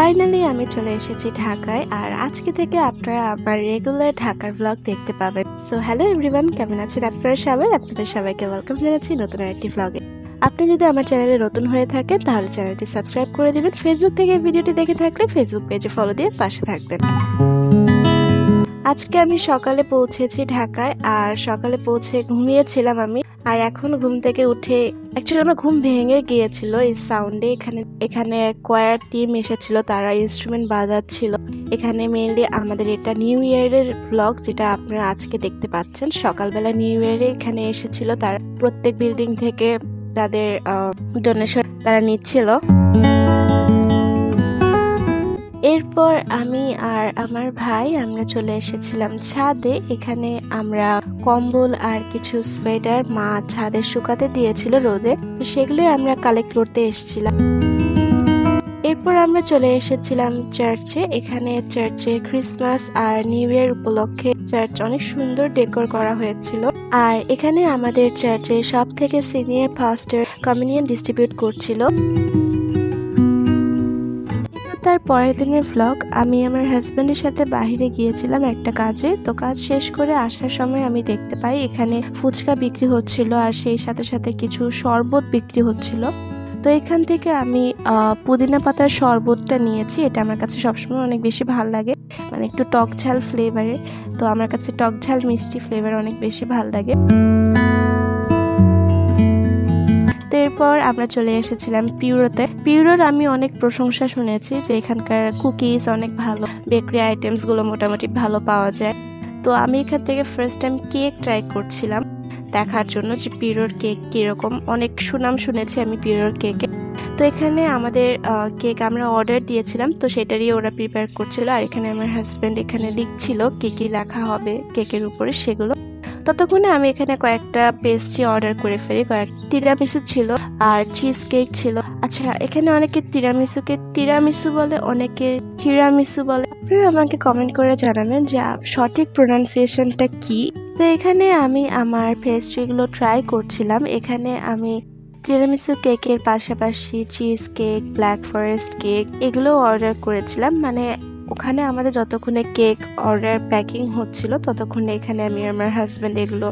Finally আমি চলে এসেছি ঢাকায়, আর আজকে থেকে আপনারা আমার রেগুলার ঢাকার ব্লগ দেখতে পাবেন। সো হ্যালো এভরিওয়ান, কেমন আছেন আপনারা সবাই? আপনাদের সবাইকে ওয়েলকাম জানাচ্ছি নতুন একটি ব্লগে। আপনি যদি আমার চ্যানেলে নতুন হয়ে থাকেন তাহলে চ্যানেলটি সাবস্ক্রাইব করে দিবেন। ফেসবুক থেকে ভিডিওটি দেখে থাকলে ফেসবুক পেজে ফলো দিয়ে পাশে থাকবেন। আজকে আমি সকালে পৌঁছেছি ঢাকায়, আর সকালে পৌঁছে ঘুমিয়েছিলাম আমি। আর এখন ঘুম থেকে উঠে অ্যাকচুয়ালি আমার ঘুম ভেঙে গিয়েছিল এই সাউন্ডে। এখানে কোয়ার টিম এসেছিল, তারা ইনস্ট্রুমেন্ট বাজাচ্ছিল। এখানে মেইনলি আমাদের এটা নিউ ইয়ারের ব্লগ, যেটা আপনারা আজকে দেখতে পাচ্ছেন। সকালবেলা নিউ ইয়ারে এখানে এসেছিল, তারা প্রত্যেক বিল্ডিং থেকে তাদের ডোনেশন তারা নিচ্ছিল। এরপর আমি আর আমার ভাই আমরা চলে এসেছিলাম ছাদে। এখানে আমরা কম্বল আর কিছু সোয়েটার মা ছাদে শুকাতে দিয়েছিল রোদে, তো সেগুলোই আমরা কালেক্ট করতে এসেছিলাম। এরপর আমরা চলে এসেছিলাম চার্চে। এখানে চার্চে ক্রিসমাস আর নিউ ইয়ার উপলক্ষে চার্চ অনেক সুন্দর ডেকোর করা হয়েছিল। আর এখানে আমাদের চার্চে সব থেকে সিনিয়র পাস্টর কমিউনিয়ন ডিস্ট্রিবিউট করছিল। তার পরের দিনের ভ্লগ, আমি আমার হাজব্যান্ডের সাথে বাহিরে গিয়েছিলাম একটা কাজে। তো কাজ শেষ করে আসার সময় আমি দেখতে পাই এখানে ফুচকা বিক্রি হচ্ছিল, আর সেই সাথে সাথে কিছু শরবত বিক্রি হচ্ছিল। তো এখান থেকে আমি পুদিনা পাতার শরবতটা নিয়েছি। এটা আমার কাছে সবসময় অনেক বেশি ভালো লাগে, মানে একটু টক ঝাল ফ্লেভারের। তো আমার কাছে টক ঝাল মিষ্টি ফ্লেভার অনেক বেশি ভালো লাগে। এরপর আমরা চলে এসেছিলাম পিউরোতে। পিউরোর আমি অনেক প্রশংসা শুনেছি যে এখানকার কুকিজ অনেক ভালো, বেকারি আইটেমস গুলো মোটামুটি ভালো পাওয়া যায়। তো আমি এখান থেকে ফার্স্ট টাইম কেক ট্রাই করছিলাম দেখার জন্য যে পিউরোর কেক কিরকম। অনেক সুনাম শুনেছি আমি পিউরোর কেকে। তো এখানে আমাদের কেক আমরা অর্ডার দিয়েছিলাম, তো সেটারই ওরা প্রিপেয়ার করছিল। আর এখানে আমার হাজব্যান্ড এখানে লিখছিল কি কি লেখা হবে কেকের উপরে সেগুলো। ততক্ষণে আমি এখানে কয়েকটা পেস্ট্রি অর্ডার করে ফেলি। তিরামিসু ছিল আর চিজ কেক ছিল। আচ্ছা, এখানে অনেকে তিরামিসুকে তিরামিসু বলে, অনেকে চিরামিসু বলে। আপনারা আমাকে কমেন্ট করে জানাবেন যে সঠিক প্রোনাউন্সিয়েশনটা কি। তো এখানে আমি আমার পেস্ট্রিগুলো ট্রাই করছিলাম। এখানে আমি তিরামিসু কেকের পাশাপাশি cheese cake, black forest cake এগুলো অর্ডার করেছিলাম। মানে ওখানে আমাদের যতক্ষণে কেক অর্ডার প্যাকিং হচ্ছিল ততক্ষণে এখানে আমি আমার হাজব্যান্ড এগুলো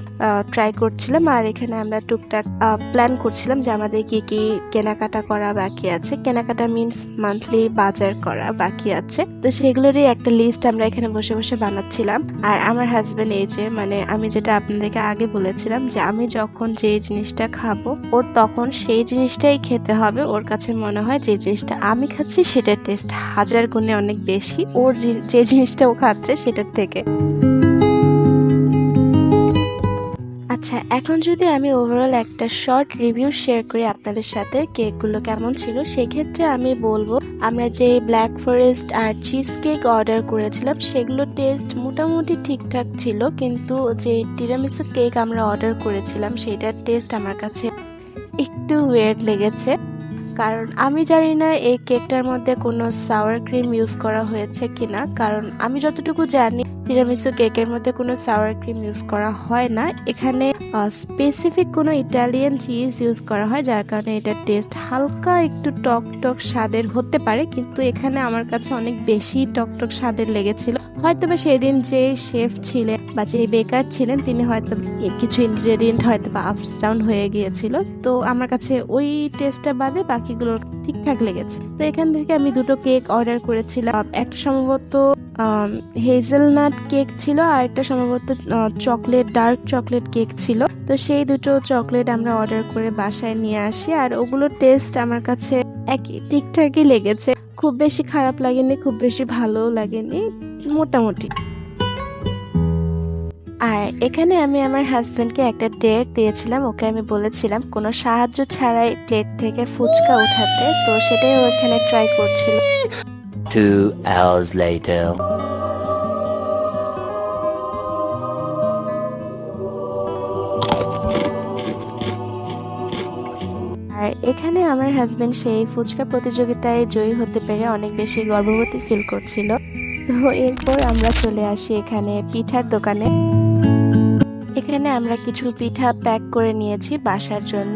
ট্রাই করছিলাম। আর এখানে আমরা টুকটাক প্ল্যান করছিলাম যে আমাদের কি কি কেনাকাটা করা বাকি আছে। কেনাকাটা মিনস মান্থলি বাজার করা বাকি আছে, তো সেগুলোরই একটা লিস্ট আমরা এখানে বসে বসে বানাচ্ছিলাম। আর আমার হাজব্যান্ড এই যে, মানে আমি যেটা আপনাদেরকে আগে বলেছিলাম যে আমি যখন যে জিনিসটা খাবো ওর তখন সেই জিনিসটাই খেতে হবে। ওর কাছে মনে হয় যে জিনিসটা আমি খাচ্ছি সেটার টেস্ট হাজার গুণে অনেক বেশি ওর যে জিনিসটা ও খাচ্ছে সেটার থেকে। আচ্ছা, এখন যদি আমি ওভারঅল একটা শর্ট রিভিউ শেয়ার করি আপনাদের সাথে কেকগুলো কেমন ছিল, সেক্ষেত্রে আমি বলবো আমরা যে ব্ল্যাক ফরেস্ট আর চিজ কেক অর্ডার করেছিলাম সেগুলো টেস্ট মোটামুটি ঠিকঠাক ছিল, কিন্তু যে তিরামিসু কেক আমরা অর্ডার করেছিলাম সেটার টেস্ট আমার কাছে একটু ওয়েয়ার্ড লেগেছে। কারণ আমি জানি না এই কেকটার মধ্যে কোনো সাওয়ার ক্রিম ইউজ করা হয়েছে কিনা। কারণ আমি যতটুকু জানি তিরামিসু কেকের মধ্যে কোনো সাওয়ার ক্রিম ইউজ করা হয় না। এখানে স্পেসিফিক কোনো ইটালিয়ান চিজ ইউজ করা হয়, যার কারণে এটার টেস্ট হালকা একটু টক টক স্বাদের হতে পারে। কিন্তু এখানে আমার কাছে অনেক বেশি টক টক স্বাদের লেগেছিল। হয়তো বা সেদিন যে শেফ ছিলেন বা যে বেকার ছিলেন তিনি হয়তো কিছু ইনগ্রেডিয়েন্ট হয়তো বা আপস ডাউন হয়ে গিয়েছিল। তো আমার কাছে ওই টেস্টটা বাদে বাকিগুলো ঠিকঠাক লেগেছে। তো এখান থেকে আমি দুটো কেক অর্ডার করেছিলাম। একটা সম্ভবত হেজেলনাট কেক ছিল, আর একটা সম্ভবত চকলেট ডার্ক চকলেট কেক ছিল। তো সেই দুটো চকলেট আমরা অর্ডার করে বাসায় নিয়ে আসি। আর ওগুলোর টেস্ট আমার কাছে একই ঠিকঠাকই লেগেছে, খুব বেশি খারাপ লাগেনি, খুব বেশি ভালো লাগেনি, মোটামুটি। আর এখানে আমি আমার হাজবেন্ডকে একটা ডেট দিয়েছিলাম। ওকে আমি বলেছিলাম কোনো সাহায্য ছাড়াই প্লেট থেকে ফুচকা উঠাতে, তো সেটাই ও এখানে ট্রাই করছিল। 2 hours later. আর এখানে আমার হাজবেন্ড সেই ফুচকা প্রতিযোগিতায় জয়ী হতে পেরে অনেক বেশি গর্ববতী ফিল করছিল। তো এরপর আমরা চলে আসি এখানে পিঠার দোকানে। এখানে আমরা কিছু পিঠা প্যাক করে নিয়েছি বাসার জন্য।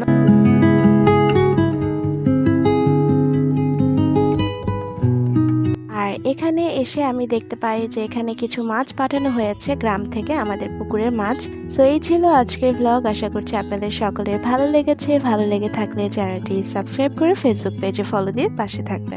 এখানে এসে আমি দেখতে পাই যে এখানে কিছু মাছ পাঠানো হয়েছে গ্রাম থেকে, আমাদের পুকুরের মাছ। সো এই ছিল আজকের ব্লগ। আশা করছি আপনাদের সকলের ভালো লেগেছে। ভালো লেগে থাকলে চ্যানেলটি সাবস্ক্রাইব করে ফেসবুক পেজে ফলো দিয়ে পাশে থাকবেন।